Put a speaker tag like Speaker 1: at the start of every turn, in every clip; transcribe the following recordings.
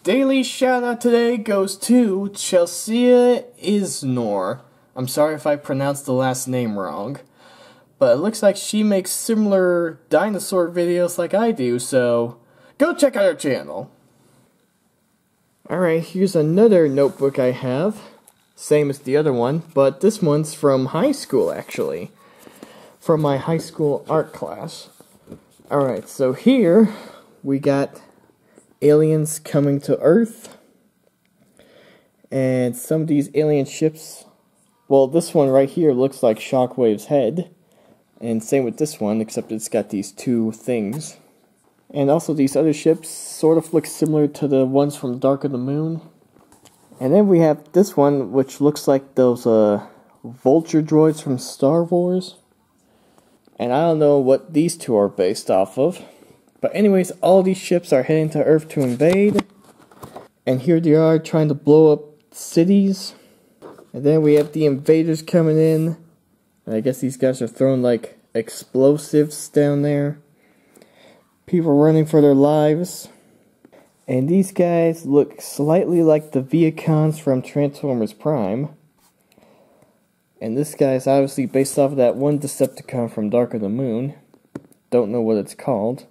Speaker 1: Daily shout out today goes to Chelsea Isnor. I'm sorry if I pronounced the last name wrong, but it looks like she makes similar dinosaur videos like I do, so go check out her channel. Alright, here's another notebook I have. Same as the other one, but this one's from high school actually. From my high school art class. Alright, so here we got aliens coming to Earth. And some of these alien ships, well, this one right here looks like Shockwave's head. And same with this one, except it's got these two things. And also these other ships sort of look similar to the ones from Dark of the Moon. And then we have this one, which looks like those vulture droids from Star Wars. And I don't know what these two are based off of. But anyways, all these ships are heading to Earth to invade. And here they are trying to blow up cities. And then we have the invaders coming in. And I guess these guys are throwing like explosives down there. People running for their lives. And these guys look slightly like the Viacons from Transformers Prime. And this guy is obviously based off of that one Decepticon from Dark of the Moon. Don't know what it's called.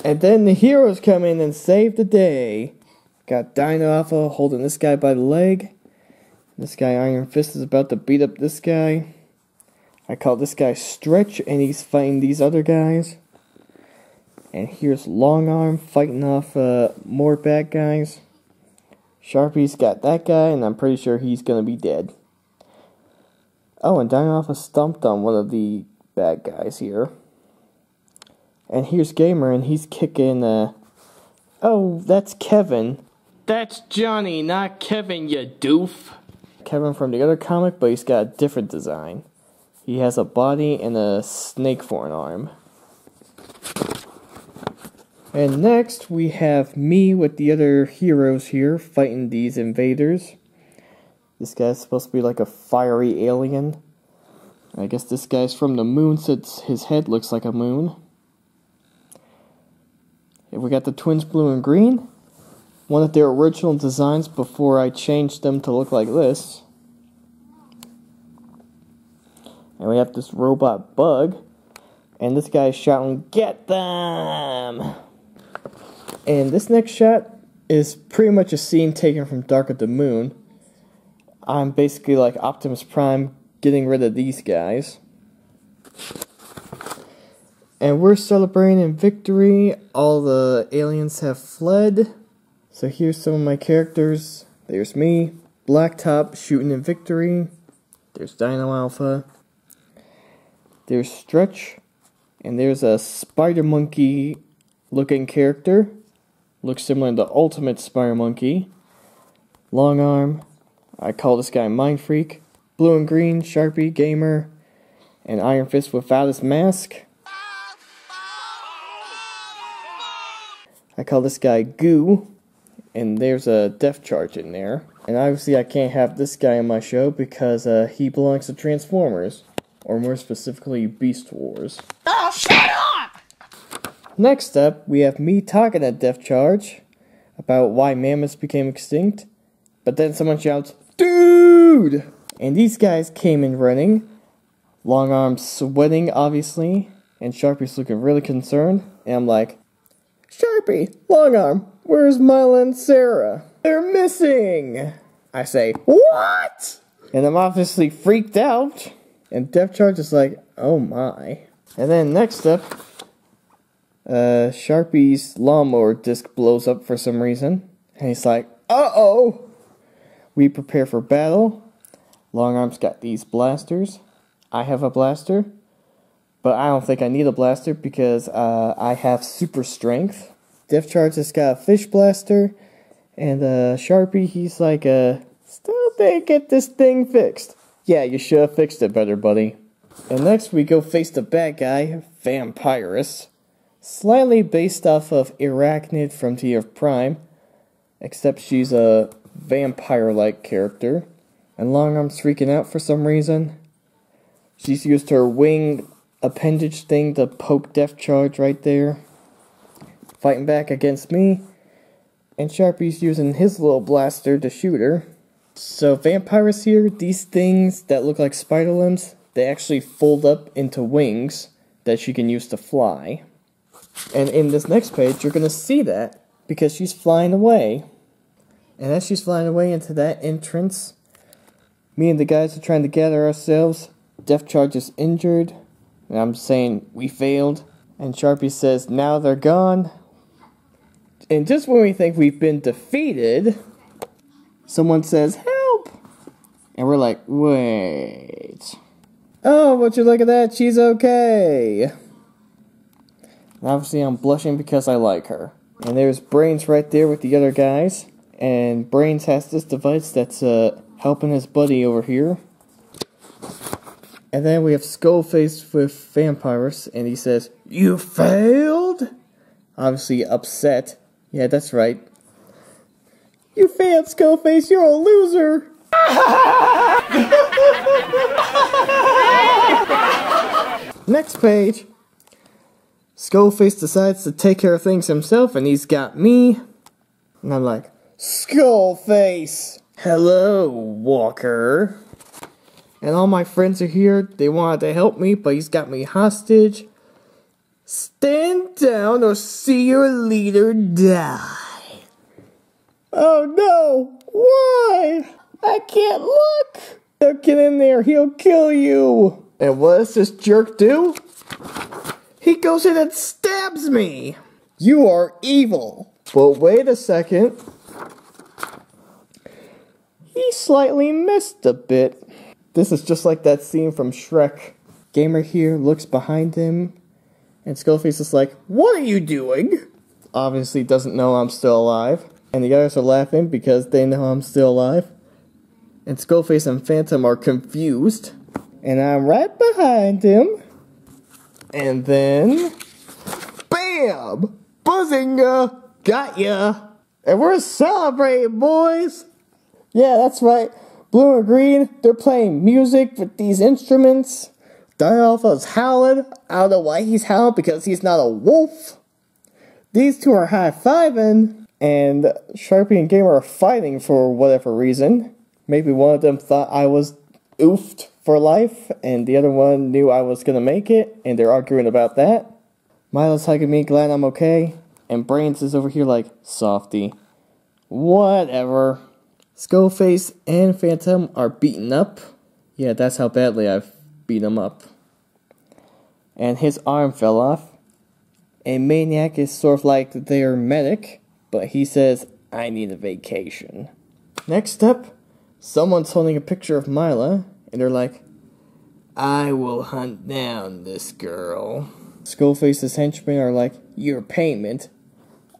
Speaker 1: And then the heroes come in and save the day. Got Dino Alpha holding this guy by the leg. This guy Iron Fist is about to beat up this guy. I call this guy Stretch, and he's fighting these other guys. And here's Long Arm fighting off more bad guys. Sharpie's got that guy, and I'm pretty sure he's gonna be dead. Oh, and Dino Alpha stomped on one of the bad guys here. And here's Gamer, and he's kicking, oh, that's Kevin. That's Johnny, not Kevin, you doof. Kevin from the other comic, but he's got a different design. He has a body and a snake for an arm. And next, we have me with the other heroes here, fighting these invaders. This guy's supposed to be like a fiery alien. I guess this guy's from the moon, since his head looks like a moon. We got the twins blue and green. One of their original designs before I changed them to look like this. And we have this robot bug. And this guy's shouting, "Get them!" And this next shot is pretty much a scene taken from Dark of the Moon. I'm basically like Optimus Prime getting rid of these guys. And we're celebrating victory. All the aliens have fled. So here's some of my characters. There's me, Blacktop, shooting in victory. There's Dino Alpha. There's Stretch. And there's a Spider Monkey looking character. Looks similar to Ultimate Spider Monkey. Long Arm. I call this guy Mind Freak. Blue and Green, Sharpie, Gamer. And Iron Fist without his mask. I call this guy Goo, and there's a death charge in there. And obviously I can't have this guy in my show because he belongs to Transformers, or more specifically Beast Wars.
Speaker 2: Oh, shut up!
Speaker 1: Next up, we have me talking at Death Charge about why mammoths became extinct, but then someone shouts, "Dude!" And these guys came in running, Long Arm sweating obviously, and Sharpie's looking really concerned, and I'm like, "Sharpie, Long Arm, where's Mila and Sarah? They're missing!" I say, "What?" And I'm obviously freaked out. And Death Charge is like, "Oh my." And then next up, Sharpie's lawnmower disc blows up for some reason. And he's like, "Uh-oh!" We prepare for battle. Long Arm's got these blasters. I have a blaster. But I don't think I need a blaster because I have super strength. Death Charge has got a fish blaster. And Sharpie, he's like, "Still didn't get this thing fixed." Yeah, you should have fixed it better, buddy. And next we go face the bad guy, Vampirus. Slightly based off of Arachnid from TF Prime. Except she's a vampire-like character. And Long Arm's freaking out for some reason. She's used her wing appendage thing to poke Death Charge right there. fighting back against me. And Sharpie's using his little blaster to shoot her. So Vampirus here, these things that look like spider limbs, they actually fold up into wings that she can use to fly. And in this next page, you're going to see that because she's flying away. And as she's flying away into that entrance, me and the guys are trying to gather ourselves. Death Charge is injured. And I'm saying, we failed. And Sharpie says, now they're gone. And just when we think we've been defeated, someone says, help! And we're like, wait. Oh, would you look at that? She's okay. And obviously I'm blushing because I like her. And there's Brains right there with the other guys. And Brains has this device that's helping his buddy over here. And then we have Skullface with Vampirus. And he says, you failed? Obviously upset. Yeah, that's right. You failed, Skullface. You're a loser. Next page. Skullface decides to take care of things himself, and he's got me. And I'm like, Skullface! Hello, Walker. And all my friends are here. They wanted to help me, but he's got me hostage. Stand down or see your leader die. Oh no! Why? I can't look! Don't get in there, he'll kill you! And what does this jerk do? He goes in and stabs me! You are evil! But wait a second. He slightly missed a bit. This is just like that scene from Shrek. Gamer here looks behind him. And Skullface is like, what are you doing? Obviously doesn't know I'm still alive. And the others are laughing because they know I'm still alive. And Skullface and Phantom are confused. And I'm right behind him. And then, BAM! Buzzinga! Got ya! And we're celebrating, boys! Yeah, that's right. Blue and Green, they're playing music with these instruments. Dialpha's howling. I don't know why he's howling, because he's not a wolf. These two are high-fiving, and Sharpie and Gamer are fighting for whatever reason. Maybe one of them thought I was oofed for life, and the other one knew I was gonna make it, and they're arguing about that. Milo's hugging me, glad I'm okay, and Brains is over here like, softy. Whatever. Skullface and Phantom are beaten up. Yeah, that's how badly I've beat him up. And his arm fell off. And Maniac is sort of like their medic, but he says, I need a vacation. Next up, someone's holding a picture of Mila, and they're like, I will hunt down this girl. Skullface's henchmen are like, your payment.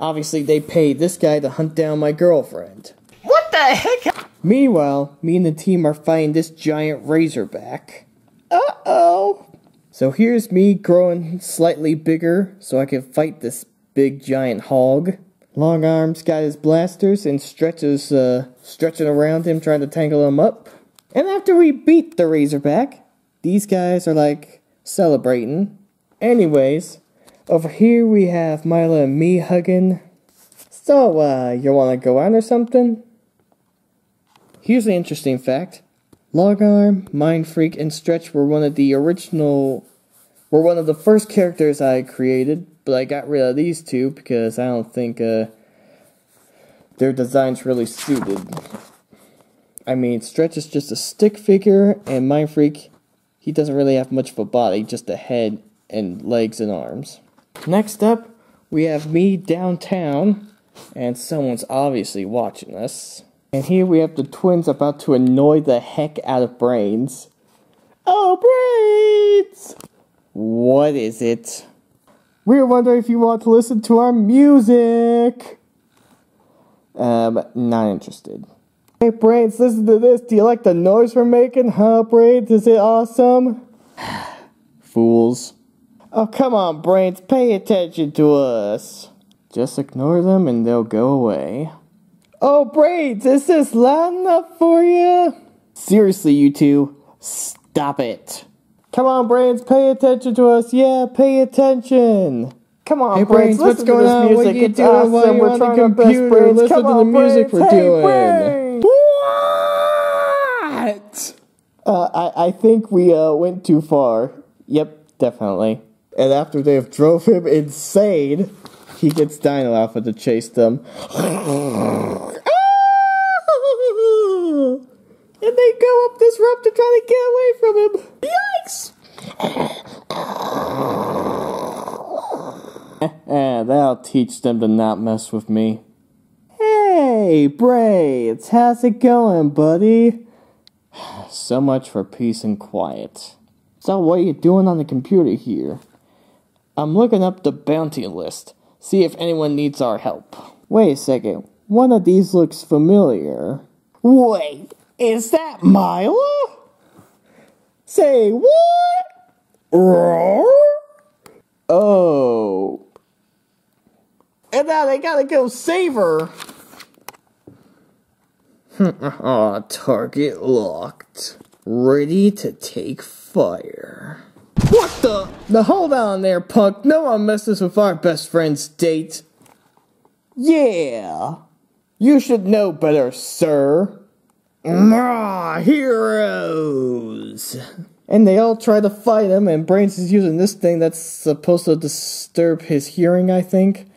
Speaker 1: Obviously, they paid this guy to hunt down my girlfriend.
Speaker 2: What the heck?
Speaker 1: Meanwhile, me and the team are fighting this giant razorback. Uh-oh. So here's me growing slightly bigger so I can fight this big giant hog. Long Arm's got his blasters and Stretches stretching around him trying to tangle him up. And after we beat the razorback, these guys are like celebrating. Anyways, over here we have Mila and me hugging. So, you wanna go out or something? Here's the interesting fact. Longarm, Mind Freak, and Stretch were one of the first characters I created, but I got rid of these two because I don't think their design's really suited. I mean, Stretch is just a stick figure, and Mind Freak, he doesn't really have much of a body, just a head and legs and arms. Next up, we have me downtown, and someone's obviously watching us. And here we have the twins about to annoy the heck out of Brains. Oh, Brains! What is it? We're wondering if you want to listen to our music. Not interested. Hey, Brains, listen to this. Do you like the noise we're making? Huh, Brains? Is it awesome? Fools. Oh, come on, Brains. Pay attention to us. Just ignore them and they'll go away. Oh, Brains, is this loud enough for you? Seriously, you two, stop it. Come on, Brains, pay attention to us. Yeah, pay attention. Come on,
Speaker 3: Hey,
Speaker 1: Brains,
Speaker 3: what's
Speaker 1: listen
Speaker 3: going
Speaker 1: to this
Speaker 3: on?
Speaker 1: music.
Speaker 3: What you
Speaker 1: It's
Speaker 3: doing
Speaker 1: awesome.
Speaker 3: while you're
Speaker 1: We're
Speaker 3: on the
Speaker 1: trying our best,
Speaker 3: computer?
Speaker 1: Brains.
Speaker 3: Listen
Speaker 1: Come
Speaker 3: to the
Speaker 1: on,
Speaker 3: music
Speaker 1: Brains.
Speaker 3: we're
Speaker 1: Hey,
Speaker 3: doing.
Speaker 1: Brains. What? I think we went too far. Yep, definitely. And after they have drove him insane, he gets Dino Alpha to chase them. And they go up this rope to try to get away from him. Yikes! That'll teach them to not mess with me. Hey, Braids, how's it going, buddy? So much for peace and quiet. So what are you doing on the computer here? I'm looking up the bounty list, see if anyone needs our help. Wait a second, one of these looks familiar. Wait, is that Mila? Say what? Roar? Oh. And now they gotta go save her. Target locked. Ready to take fire. What the? Now hold on there, punk. No one messes with our best friend's date. Yeah. You should know better, sir. Heroes. And they all try to fight him, and Brains is using this thing that's supposed to disturb his hearing, I think.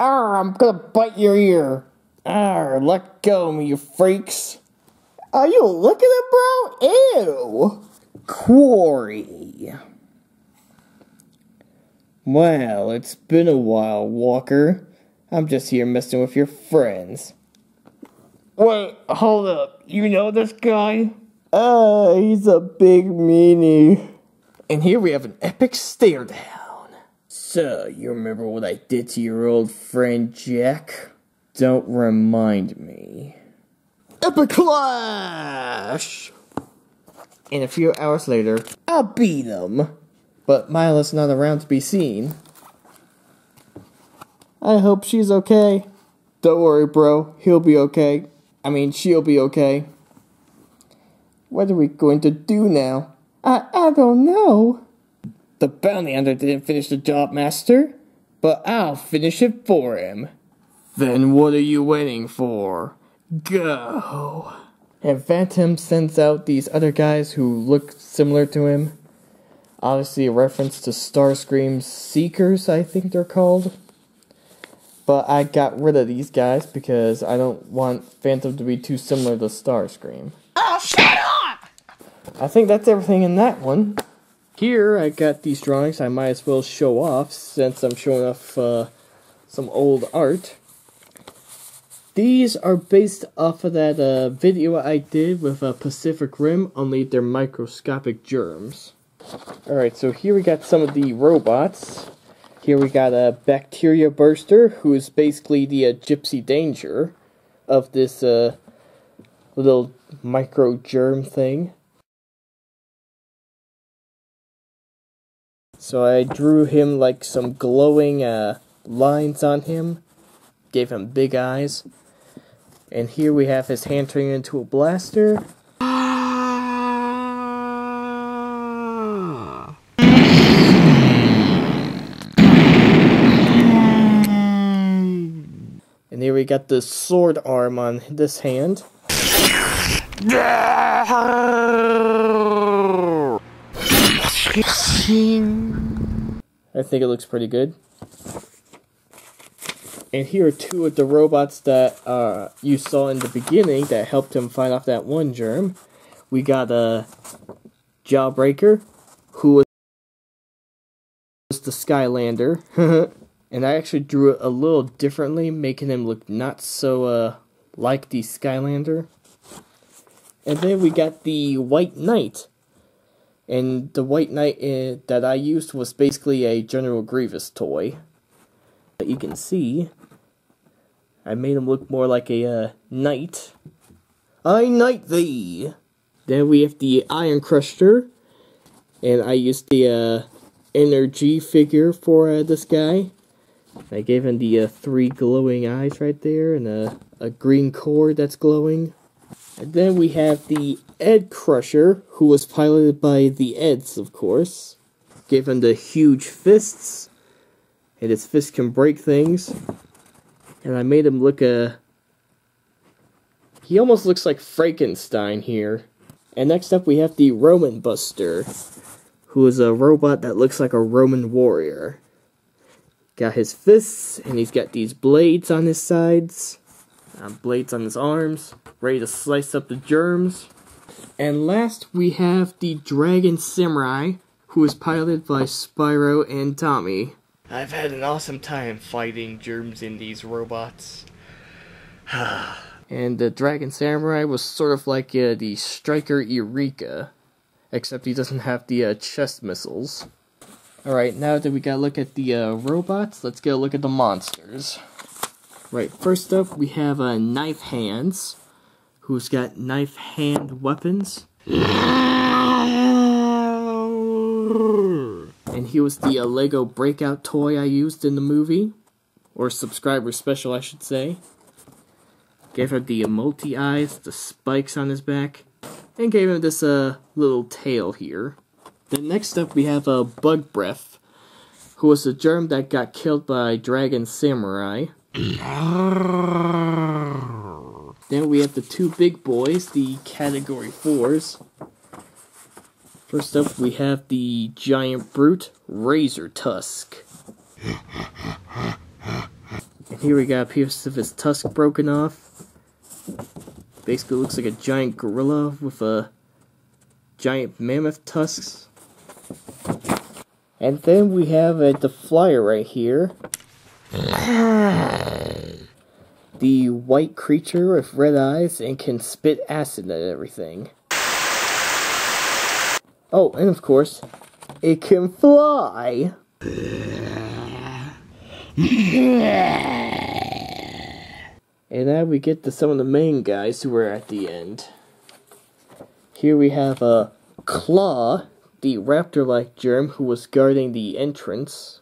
Speaker 1: I'm gonna bite your ear. Let go of me, you freaks. Are you looking at bro? Ew. Quarry. Well, it's been a while, Walker. I'm just here messing with your friends. Wait, hold up. You know this guy? He's a big meanie. And here we have an epic stare down. So, you remember what I did to your old friend Jack? Don't remind me. Epic clash! And a few hours later, I'll beat him. But Mila's not around to be seen. I hope she's okay. Don't worry, bro. He'll be okay. I mean, she'll be okay. What are we going to do now? I don't know. The bounty hunter didn't finish the job, master. But I'll finish it for him. Then what are you waiting for? Go. And Phantom sends out these other guys who look similar to him. Obviously a reference to Starscream's Seekers, I think they're called. But I got rid of these guys because I don't want Phantom to be too similar to Starscream.
Speaker 2: Oh, shut up!
Speaker 1: I think that's everything in that one. Here I got these drawings I might as well show off since I'm showing off some old art. These are based off of that video I did with Pacific Rim, only they're microscopic germs. Alright, so here we got some of the robots. Here we got a Bacteria Burster, who is basically the Gypsy Danger of this little micro germ thing. So I drew him like some glowing lines on him, gave him big eyes. And here we have his hand turning into a blaster. And here we got the sword arm on this hand. I think it looks pretty good. And here are two of the robots that you saw in the beginning that helped him fight off that one germ. We got a Jawbreaker, who was the Skylander. And I actually drew it a little differently, making him look not so like the Skylander. And then we got the White Knight. And the White Knight that I used was basically a General Grievous toy. But you can see, I made him look more like a knight. I knight thee! Then we have the Iron Crusher. And I used the energy figure for this guy. I gave him the 3 glowing eyes right there, and a green core that's glowing. And then we have the Ed Crusher, who was piloted by the Eds, of course. Gave him the huge fists, and his fist can break things. And I made him look he almost looks like Frankenstein here. And next up we have the Roman Buster, who is a robot that looks like a Roman warrior. Got his fists, and he's got these blades on his sides, blades on his arms, ready to slice up the germs. And last we have the Dragon Samurai, who is piloted by Spyro and Tommy. I've had an awesome time fighting germs in these robots. And the Dragon Samurai was sort of like the Striker Eureka, except he doesn't have the chest missiles. Alright, now that we got a look at the robots, let's get a look at the monsters. Right, first up we have Knife Hands, who's got knife hand weapons. And he was the Lego Breakout toy I used in the movie. Or subscriber special, I should say. Gave him the multi-eyes, the spikes on his back, and gave him this little tail here. Then next up we have Bug Breath, who was a germ that got killed by Dragon Samurai. Then we have the two big boys, the Category 4s. First up, we have the Giant Brute, Razor Tusk. And here we got a piece of his tusk broken off. Basically looks like a giant gorilla with a giant mammoth tusks. And then we have the flyer right here. The white creature with red eyes and can spit acid at everything. Oh, and of course, it can fly! And now we get to some of the main guys who are at the end. Here we have Claw, the raptor-like germ who was guarding the entrance.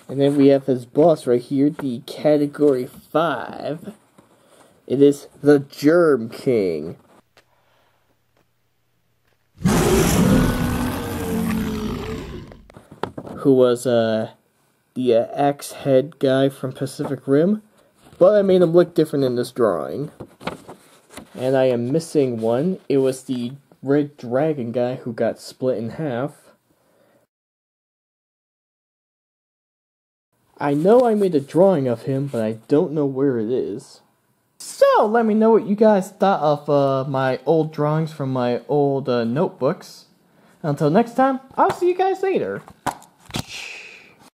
Speaker 1: And then we have his boss right here, the Category 5. It is the Germ King. Who was the axe head guy from Pacific Rim. But I made him look different in this drawing. And I am missing one. It was the red dragon guy who got split in half. I know I made a drawing of him, but I don't know where it is. So, let me know what you guys thought of my old drawings from my old notebooks. Until next time, I'll see you guys later.